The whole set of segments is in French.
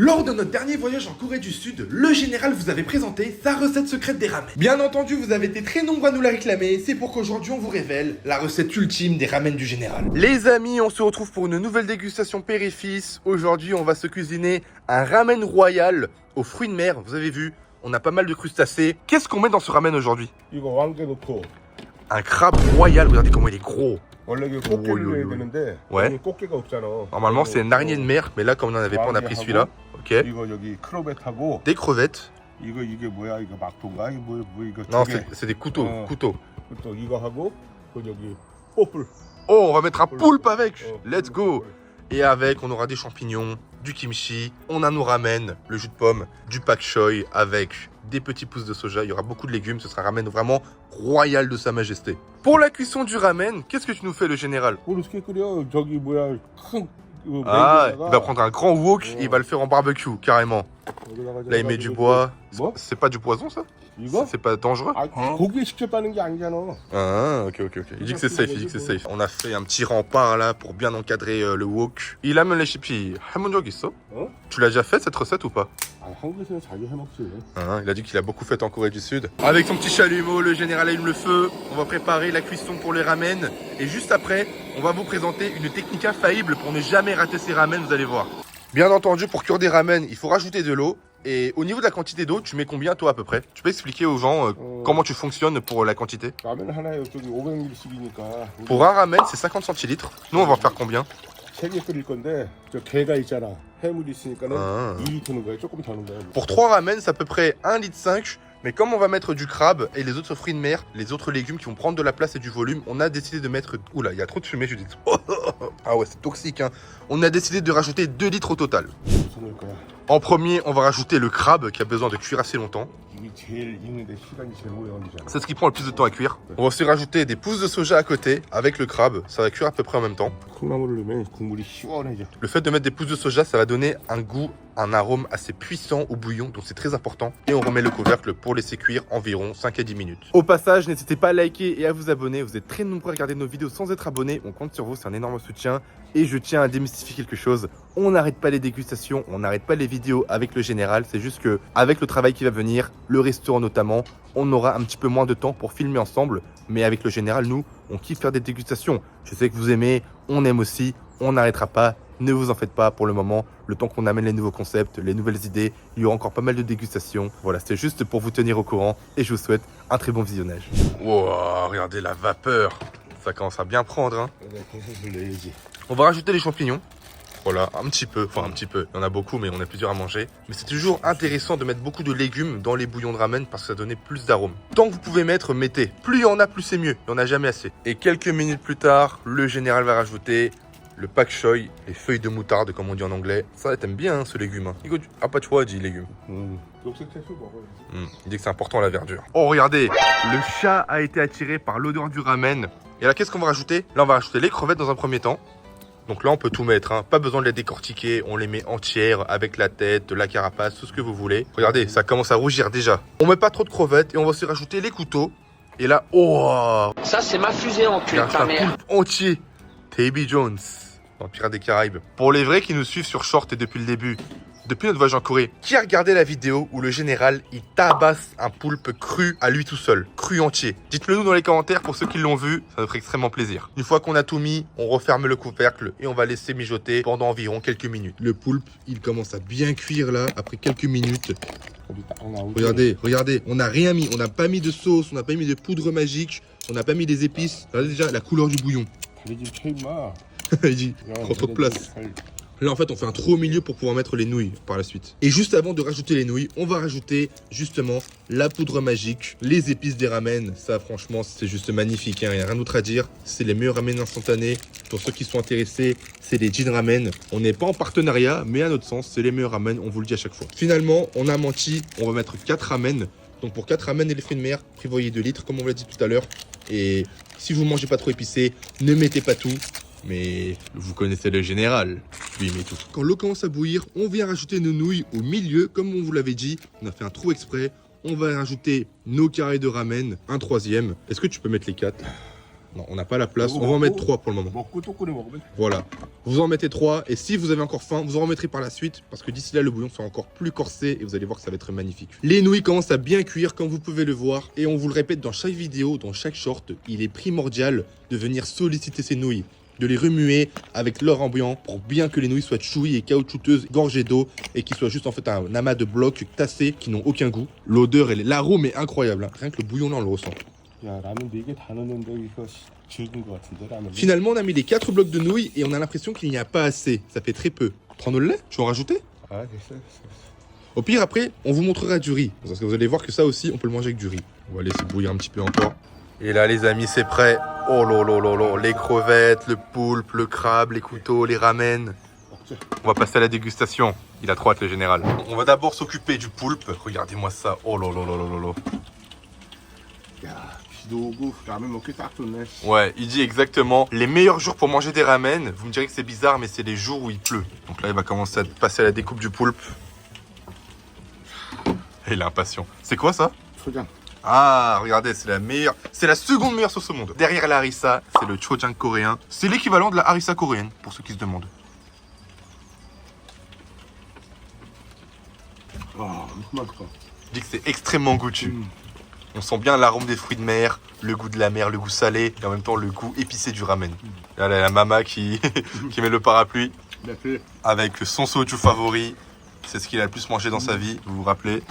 Lors de notre dernier voyage en Corée du Sud, le général vous avait présenté sa recette secrète des ramen. Bien entendu, vous avez été très nombreux à nous la réclamer, c'est pour qu'aujourd'hui on vous révèle la recette ultime des ramen du général. Les amis, on se retrouve pour une nouvelle dégustation père et fils. Aujourd'hui, on va se cuisiner un ramen royal aux fruits de mer. Vous avez vu, on a pas mal de crustacés. Qu'est-ce qu'on met dans ce ramen aujourd'hui? 이거 왕개 넣고 Un crabe royal, regardez comment il est gros. 원래 이게 꽃게를 해야 되는데 Ouais. 여기 꽃게가 없잖아. Normalement, c'est une araignée de mer, mais là, comme on n'en avait pas, on a pris celui-là. Ok. 이거 여기 크로벳하고 Des crevettes. 이게 뭐야? 이거 막통가? 이거 뭐 이거 Non, 두 개. c'est des couteaux. Couteaux. 또 이거 하고 그 여기 뽀플. Oh, on va mettre un poulpe avec. Oh. Let's go. Et avec, on aura des champignons, du kimchi, on a nos ramen, le jus de pomme, du pak choi avec des petits pousses de soja. Il y aura beaucoup de légumes. Ce sera un ramen vraiment royal de Sa Majesté. Pour la cuisson du ramen, qu'est-ce que tu nous fais, le général? 어떻게 끓여? 저기 뭐야? 큰 Ah, il va prendre un grand wok et il va le faire en barbecue, carrément. Là, il met du bois. 뭐? C'est pas du poison, ça? 이거? C'est pas dangereux? 아, 고기에 직접 따는 게 아니잖아. Ah, ok. Il dit que c'est safe, il dit que c'est safe. On a fait un petit rempart là pour bien encadrer le wok. Il amène les chippies. 해본 적 있어? 어? Tu l'as déjà fait cette recette ou pas? 아, 한국에서는 자주 해 먹지. Hein, il a dit qu'il a beaucoup fait en Corée du Sud. Avec son petit chalumeau, le général allume le feu. On va préparer la cuisson pour les ramen. Et juste après, on va vous présenter une technique infaillible pour ne jamais rater ces ramen, vous allez voir. Bien entendu, pour cuire des ramen, il faut rajouter de l'eau. Et au niveau de la quantité d'eau, tu mets combien toi à peu près? Tu peux expliquer aux gens comment tu fonctionnes pour la quantité? 라면 하나에 저기 500ml씩이니까. Pour un ramen, c'est 50 centilitres. Nous, on va en faire combien? 3개 끓일 건데 저 게가 있잖아. 해물이 있으니까는 아. 2리터 넣은 거야. 조금 더 넣은 거야. Pour 3 ramen, c'est à peu près 1,5 litre. Mais comme on va mettre du crabe et les autres fruits de mer, les autres légumes qui vont prendre de la place et du volume, on a décidé de mettre... Oula, il y a trop de fumée, je dis. Ah ouais, c'est toxique, hein. On a décidé de rajouter 2 litres au total. 무슨 넣을 거야? En premier, on va rajouter le crabe qui a besoin de cuire assez longtemps. 이게 제일 익는데 시간이 제일 오래 걸리잖아. C'est ce qui prend le plus de temps à cuire. On va aussi rajouter des pousses de soja à côté avec le crabe. Ça va cuire à peu près en même temps. 콩나물을 넣으면 국물이 시원해져. Le fait de mettre des pousses de soja, ça va donner un goût, un arôme assez puissant au bouillon, donc c'est très important. Et on remet le couvercle pour laisser cuire environ 5 à 10 minutes. Au passage, n'hésitez pas à liker et à vous abonner. Vous êtes très nombreux à regarder nos vidéos sans être abonnés. On compte sur vous, c'est un énorme soutien. Et je tiens à démystifier quelque chose. On n'arrête pas les dégustations, on n'arrête pas les vidéos avec le général. C'est juste que avec le travail qui va venir, le restaurant notamment, on aura un petit peu moins de temps pour filmer ensemble. Mais avec le général, nous, on kiffe faire des dégustations. Je sais que vous aimez, on aime aussi, on n'arrêtera pas. Ne vous en faites pas pour le moment. Le temps qu'on amène les nouveaux concepts, les nouvelles idées, il y aura encore pas mal de dégustations. Voilà, c'était juste pour vous tenir au courant. Et je vous souhaite un très bon visionnage. Wow, regardez la vapeur. Ça commence à bien prendre, hein. 버섯을 넣어야지. On va rajouter les champignons. Voilà, un petit peu, enfin un petit peu. Il y en a beaucoup, mais on a plusieurs à manger. Mais c'est toujours intéressant de mettre beaucoup de légumes dans les bouillons de ramen parce que ça donnait plus d'arôme. Tant que vous pouvez mettre, mettez. Plus il y en a, plus c'est mieux. Il n'y en a jamais assez. Et quelques minutes plus tard, le général va rajouter le pak choi, les feuilles de moutarde, comme on dit en anglais. Ça, t'aimes bien hein, ce légume. Hein. Ah, pas tu vois, dit légumes. 녹색 채소 먹어야지. Il dit que c'est important la verdure. Oh, regardez, le chat a été attiré par l'odeur du ramen. Et là, qu'est-ce qu'on va rajouter? Là, on va rajouter les crevettes dans un premier temps. Donc là, on peut tout mettre, hein. Pas besoin de les décortiquer. On les met entières avec la tête, la carapace, tout ce que vous voulez. Regardez, ça commence à rougir déjà. On met pas trop de crevettes et on va aussi rajouter les couteaux. Et là, oh, Ça, c'est ma fusée en cul, regarde, ta c'est un mère. poulpe entier. Davy Jones, dans Pirates des Caraïbes. Pour les vrais qui nous suivent sur Short et depuis le début, depuis notre voyage en Corée, qui a regardé la vidéo où le général, il tabasse un poulpe cru à lui tout seul, cru entier? Dites-le nous dans les commentaires pour ceux qui l'ont vu, ça nous ferait extrêmement plaisir. Une fois qu'on a tout mis, on referme le couvercle et on va laisser mijoter pendant environ quelques minutes. Le poulpe, il commence à bien cuire là, après quelques minutes. 우리 딱 나오지. Regardez, on n'a rien mis, on n'a pas mis de sauce, on n'a pas mis de poudre magique, on n'a pas mis des épices. Regardez déjà la couleur du bouillon. 다리 좀 채 임마. Il dit, prends trop de place. Là, en fait, on fait un trou au milieu pour pouvoir mettre les nouilles par la suite. Et juste avant de rajouter les nouilles, on va rajouter justement la poudre magique, les épices des ramen. Ça, franchement, c'est juste magnifique. Il n'y a rien d'autre à dire. C'est les meilleurs ramen instantanés. Pour ceux qui sont intéressés, c'est les Jin Ramen. On n'est pas en partenariat, mais à notre sens, c'est les meilleurs ramen. On vous le dit à chaque fois. Finalement, on a menti. On va mettre 4 ramen. Donc pour 4 ramen et les fruits de mer, prévoyez 2 litres, comme on vous l'a dit tout à l'heure. Et si vous ne mangez pas trop épicé, ne mettez pas tout. Mais vous connaissez le général, lui il met tout. Quand l'eau commence à bouillir, on vient rajouter nos nouilles au milieu, comme on vous l'avait dit. On a fait un trou exprès. On va rajouter nos carrés de ramen, un troisième. Est-ce que tu peux mettre les 4? Non, on n'a pas la place. On va en mettre 3 pour le moment. 먹고 또 끓여 먹으면 돼. Voilà. Vous en mettez 3 et si vous avez encore faim, vous en remettrez par la suite parce que d'ici là, le bouillon sera encore plus corsé et vous allez voir que ça va être magnifique. Les nouilles commencent à bien cuire comme vous pouvez le voir et on vous le répète dans chaque vidéo, dans chaque short, il est primordial de venir solliciter ces nouilles, de les remuer avec leur ambiant pour bien que les nouilles soient chouilles et caoutchouteuses, gorgées d'eau et qu'ils soient juste en fait un amas de blocs tassés qui n'ont aucun goût. L'odeur, l'arôme est incroyable. Hein. Rien que le bouillon là, on le ressent. 야 라면 4개 다 넣었는데 이거 질긴 것 같은데 라면. Finalement, on a mis les 4 blocs de nouilles et on a l'impression qu'il n'y a pas assez. Ça fait très peu. Prendre le lait? Tu veux en rajouter? 아 됐어. Au pire, après, on vous montrera du riz. Parce que vous allez voir que ça aussi, on peut le manger avec du riz. On va laisser bouillir un petit peu encore. Et là, les amis, c'est prêt. Oh là là là là. Les crevettes, le poulpe, le crabe, les couteaux, les ramen. On va passer à la dégustation. Il a trop hâte, le général. On va d'abord s'occuper du poulpe. Regardez-moi ça. Oh là là là là là là. 야 비도 오고 라면 먹기 딱 좋네. Ouais, il dit exactement les meilleurs jours pour manger des ramen. Vous me direz que c'est bizarre, mais c'est les jours où il pleut. Donc là, il va commencer à passer à la découpe du poulpe. Et il est impatient. C'est quoi ça? 초장. Ah, regardez, c'est la meilleure. C'est la seconde meilleure sauce au monde. Derrière la harissa, c'est le chojang coréen. C'est l'équivalent de la harissa coréenne, pour ceux qui se demandent. 와 엄청 맛있다. Il dit que c'est extrêmement goûtu. On sent bien l'arôme des fruits de mer, le goût de la mer, le goût salé, et en même temps le goût épicé du ramen. Là, la mama qui, qui met le parapluie merci. avec son soju favori. C'est ce qu'il a le plus mangé dans sa vie, vous vous rappelez.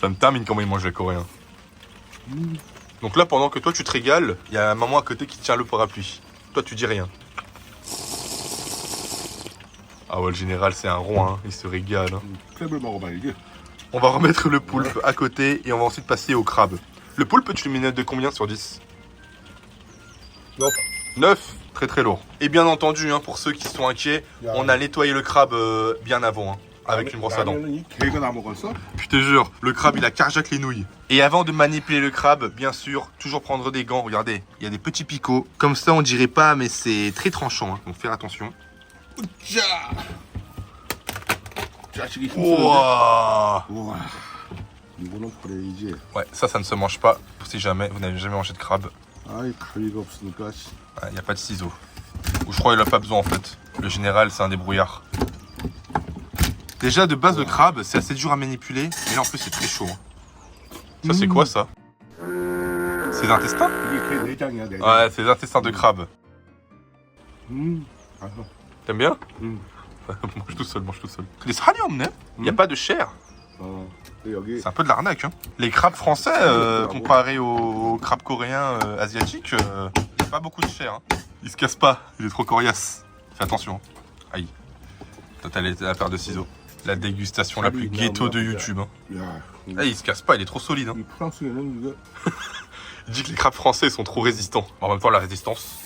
Ça me termine comment il mange les coréens. Donc là, pendant que toi tu te régales, il y a un maman à côté qui tient le parapluie. Toi, tu dis rien. Ah ouais, le général, c'est un roi, hein. Il se régale. Hein. 크랩을 먹어봐야지. On va remettre le poulpe à côté et on va ensuite passer au crabe. Le poulpe, tu le mets de combien sur 10? 9. 9, très très lourd. Et bien entendu, hein, pour ceux qui sont inquiets, on a nettoyé le crabe bien avant, hein, avec une brosse à dents. 라면은 이 개가 다 먹었어? Je te jure, le crabe il a carjack les nouilles. Et avant de manipuler le crabe, bien sûr, toujours prendre des gants. Regardez, il y a des petits picots. Comme ça, on dirait pas, mais c'est très tranchant. Hein, donc faire attention. 자. 자식이 힘쓰는데. Ouah. 우와. 이거는 버려야지. Ouais, ça ne se mange pas. Si jamais vous n'avez jamais mangé de crabe, 아이 가위가 없으니까. il n'y a pas de ciseaux. Ou je crois qu'il n'a pas besoin en fait. Le général, c'est un débrouillard. Déjà, de base, le crabe, c'est assez dur à manipuler. Mais là, en plus, c'est très chaud. Hein. Ça, c'est quoi ça? C'est des intestins? 이게 개 내장이야 내장. Ouais, c'est des intestins de crabe. 아, T'aimes bien? Mange tout seul, mange tout seul. Les salés emmenés, il n'y a pas de chair. 어. 여기 C'est un peu de l'arnaque. Hein. Les crabes français, comparés aux crabes coréens asiatiques, il n'y a pas beaucoup de chair. Hein. Il se casse pas, il est trop coriace. Fais attention. Aïe. Toi, t'as la paire de ciseaux. La dégustation la plus ghetto de YouTube. Hein. 야. Ah, il se casse pas, il est trop solide. Hein. 이 프랑스에는 이거 Il dit que les crabes français sont trop résistants. En même temps, la résistance.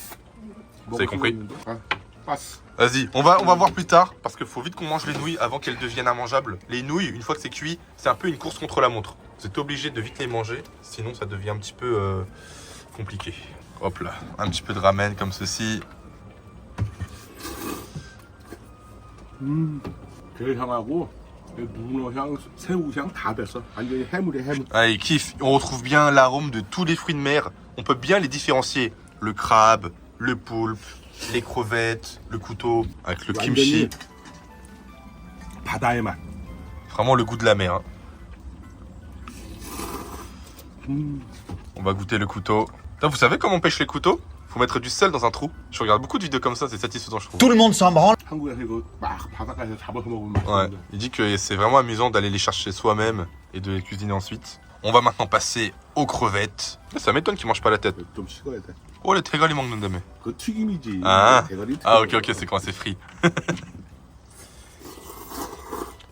Vous avez compris? 아, passe. Vas-y, on va voir plus tard, parce qu'il faut vite qu'on mange les nouilles avant qu'elles deviennent immangeables. Les nouilles, une fois que c'est cuit, c'est un peu une course contre la montre. Vous êtes obligé de vite les manger, sinon ça devient un petit peu compliqué. Hop là, un petit peu de ramen comme ceci. 게향하고 문어향, 새우향 다 됐어. 완전히 해물이야 해물. Ah, il kiffe. On retrouve bien l'arôme de tous les fruits de mer. On peut bien les différencier. Le crabe, le poulpe, les crevettes, le couteau, avec le kimchi. 바다의 맛. Vraiment le goût de la mer. Hein. On va goûter le couteau. Putain, vous savez comment on pêche les couteaux? Faut mettre du sel dans un trou. Je regarde beaucoup de vidéos comme ça, c'est satisfaisant je trouve. Tout le monde s'en branle. 한국에서 이거 막 바닷가에서 잡아서 먹으면 Ouais, 맛있는데. il dit que c'est vraiment amusant d'aller les chercher soi-même et de les cuisiner ensuite. On va maintenant passer aux crevettes. Ça m'étonne qu'ils mangent pas la tête. 좀 식어야 돼. Oh, les 대가리 먹는다며. 그 튀김이지. Ah, 대가리 ah 튀김. ok, c'est quand c'est frit.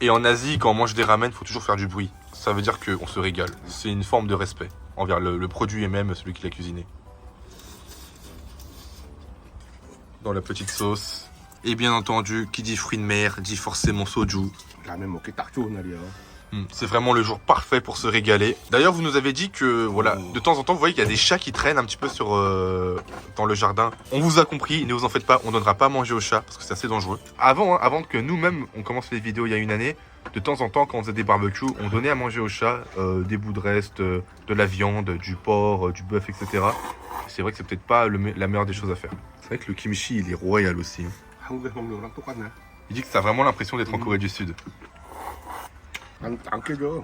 Et en Asie, quand on mange des ramen, faut toujours faire du bruit. Ça veut dire qu'on se régale. C'est une forme de respect envers le produit et même celui qui l'a cuisiné. Dans la petite sauce. Et bien entendu, qui dit fruits de mer, dit forcément soju. 라면 먹기 딱 좋은 날이야. C'est vraiment le jour parfait pour se régaler. D'ailleurs, vous nous avez dit que, voilà, de temps en temps, vous voyez qu'il y a des chats qui traînent un petit peu dans le jardin. On vous a compris, ne vous en faites pas, on donnera pas à manger aux chats parce que c'est assez dangereux. Avant que nous-mêmes, on commence les vidéos il y a une année, de temps en temps, quand on faisait des barbecues, on donnait à manger aux chats des bouts de reste, de la viande, du porc, du bœuf, etc. C'est vrai que c'est peut-être pas la meilleure des choses à faire. C'est vrai que le kimchi, il est royal aussi. 한국에서 먹는 거랑 똑같네. Il dit que ça a vraiment l'impression d'être en Corée du Sud. 안 깨져.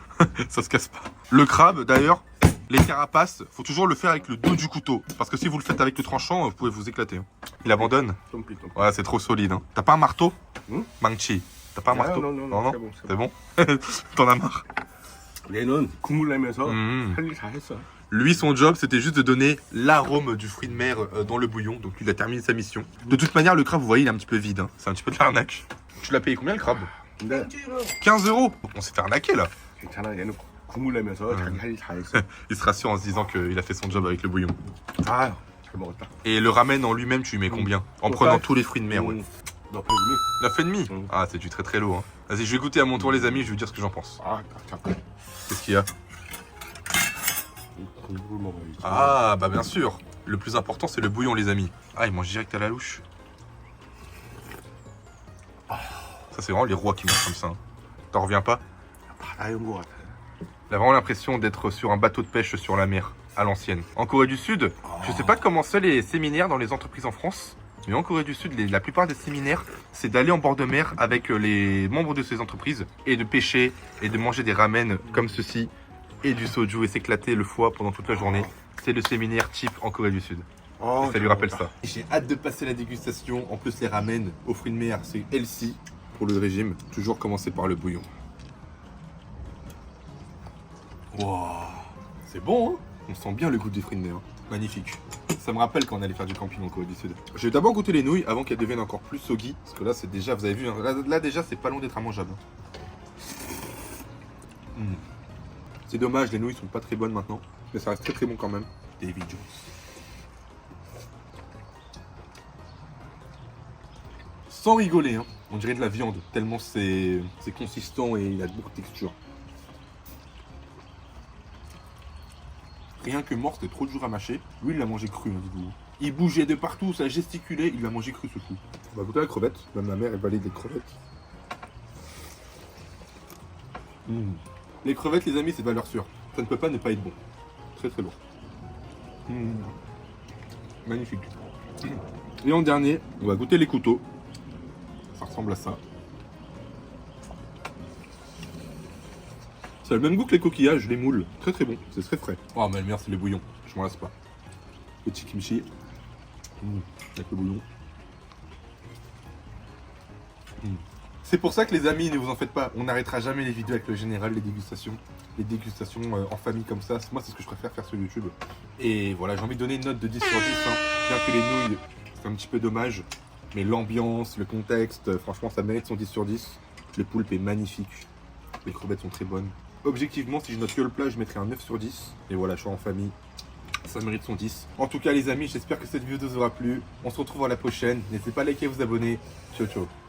Ça se casse pas. Le crabe, d'ailleurs, les carapaces, faut toujours le faire avec le dos du couteau. Parce que si vous le faites avec le tranchant, vous pouvez vous éclater. Il abandonne. 좀 Ouais, c'est trop solide. Hein. T'as pas un marteau Hmm Mangchi. T'as pas un marteau non, C'est bon. T'en as marre. 얘는 국물 내면서 Mmh. 할 일 다 했어. Lui, son job, c'était juste de donner l'arôme du fruit de mer dans le bouillon. Donc, lui, il a terminé sa mission. De toute manière, le crabe, vous voyez, il est un petit peu vide. Hein. C'est un petit peu de l'arnaque. Tu l'as payé combien, le crabe? 근데 15 €. On s'est fait arnaquer, là. 괜찮아. 얘는 국물 내면서 자기 할 일 다 했어. Il se rassure en se disant qu'il a fait son job avec le bouillon. 아, 잘 먹었다. Et le ramen en lui-même, tu lui mets combien? En Pour prenant ça, tous les fruits de mer, ouais. 너 배우니? 9,5. Ah, c'est du très très lourd. Hein. Vas-y, je vais goûter à mon tour, les amis, je vais vous dire ce que j'en pense. 아, 잠깐. Qu'est-ce qu'il y a? 국물을 먹어야지. Ah, bah bien sûr. Le plus important, c'est le bouillon, les amis. Ah, il mange direct à la louche. Ça, c'est vraiment les rois qui mangent comme ça. Hein. T'en reviens pas? 바다에 온것 같아. Il a vraiment l'impression d'être sur un bateau de pêche sur la mer, à l'ancienne. En Corée du Sud, je sais pas comment c'est les séminaires dans les entreprises en France, mais en Corée du Sud, la plupart des séminaires, c'est d'aller en bord de mer avec les membres de ces entreprises et de pêcher et de manger des ramen comme ceci et du soju et s'éclater le foie pendant toute la journée. C'est le séminaire type en Corée du Sud. 아, Ça lui rappelle ça. J'ai hâte de passer la dégustation. En plus, les ramen aux fruits de mer, c'est healthy pour le régime. Toujours commencer par le bouillon. Wow, c'est bon, hein? On sent bien le goût des fruits de mer. Magnifique. Ça me rappelle quand on allait faire du camping en Corée du Sud. Je vais d'abord goûter les nouilles avant qu'elles deviennent encore plus soggy. Parce que là, c'est déjà, vous avez vu, hein, là déjà, c'est pas long d'être immangeable. C'est dommage, les nouilles sont pas très bonnes maintenant. Mais ça reste très très bon quand même. David Jones. Sans rigoler, hein. On dirait de la viande, tellement c'est consistant et il a beaucoup de texture. Rien que mort, c'était trop dur à mâcher. Lui, il l'a mangé cru, hein, dites-vous. Il bougeait de partout, ça gesticulait, il l'a mangé cru ce coup. On va goûter la crevette. Même ma mère, elle valide les crevettes. Les crevettes, les amis, c'est valeur sûre. Ça ne peut pas ne pas être bon. Très très lourd. Magnifique. Et en dernier, on va goûter les couteaux. Ça ressemble à ça. Ça a le même goût que les coquillages, les moules. Très très bon, c'est très frais. Oh mais le meilleur c'est les bouillons, je m'en lasse pas. Petit kimchi. Avec le bouillon. C'est pour ça que les amis, ne vous en faites pas, on n'arrêtera jamais les vidéos avec le général, les dégustations. Les dégustations en famille comme ça, moi c'est ce que je préfère faire sur YouTube. Et voilà, j'ai envie de donner une note de 10 sur 10. Hein. Bien que les nouilles, c'est un petit peu dommage. Mais l'ambiance, le contexte, franchement ça mérite son 10 sur 10. Le poulpe est magnifique. Les crevettes sont très bonnes. Objectivement, si je note que le plat, je mettrais un 9 sur 10. Et voilà, je suis en famille. Ça mérite son 10. En tout cas, les amis, j'espère que cette vidéo vous aura plu. On se retrouve à la prochaine. N'hésitez pas à liker et vous abonner. Ciao, ciao.